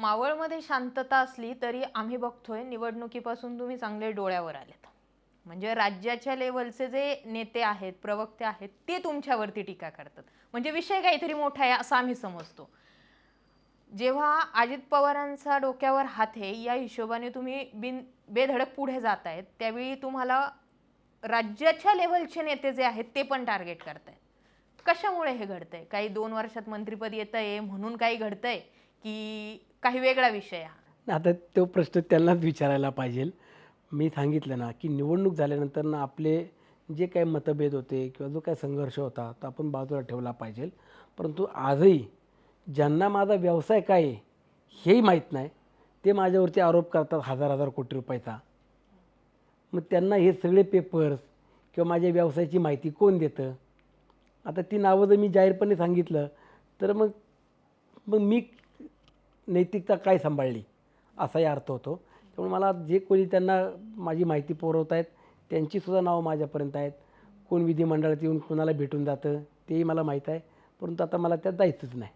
मावळमध्ये शांतता असली तरी आम्ही बघतोय निवडणुकीपासून तुम्ही चांगले डोळ्यावर आलेत. म्हणजे राज्याच्या लेवलचे जे नेते आहेत, प्रवक्ते आहेत, ते तुमच्यावरती टीका करतात. म्हणजे विषय काहीतरी मोठा आहे असं आम्ही समजतो. जेव्हा अजित पवारांचा डोक्यावर हात आहे या हिशोबाने तुम्ही बेधडक पुढे जातायत, त्यावेळी तुम्हाला राज्याच्या लेवलचे नेते जे आहेत ते पण टार्गेट करतायत. कशामुळे हे घडतंय? काही 2 वर्षात मंत्रिपद येतंय म्हणून काही घडतंय की काही वेगळा विषय हा? आता तो प्रश्न त्यांनाच विचारायला पाहिजे. मी सांगितलं ना, की निवडणूक झाल्यानंतर ना आपले जे काही मतभेद होते किंवा जो काही संघर्ष होता तो आपण बाजूला ठेवला पाहिजे. परंतु आजही ज्यांना माझा व्यवसाय काय आहे हेही माहीत नाही, ते माझ्यावरती आरोप करतात हजार-हजार कोटी रुपयाचा. मग त्यांना हे सगळे पेपर्स किंवा माझ्या व्यवसायाची माहिती कोण देतं? आता ती नावं जर मी जाहीरपणे सांगितलं, तर मग मग मी नैतिकता काय सांभाळली असाही अर्थ होतो. त्यामुळे मला जे कोणी त्यांना माझी माहिती पुरवत आहेत त्यांचीसुद्धा नावं माझ्यापर्यंत आहेत. कोण विधिमंडळात येऊन कोणाला भेटून जातं तेही मला माहीत आहे. परंतु आता मला त्यात जायचंच नाही.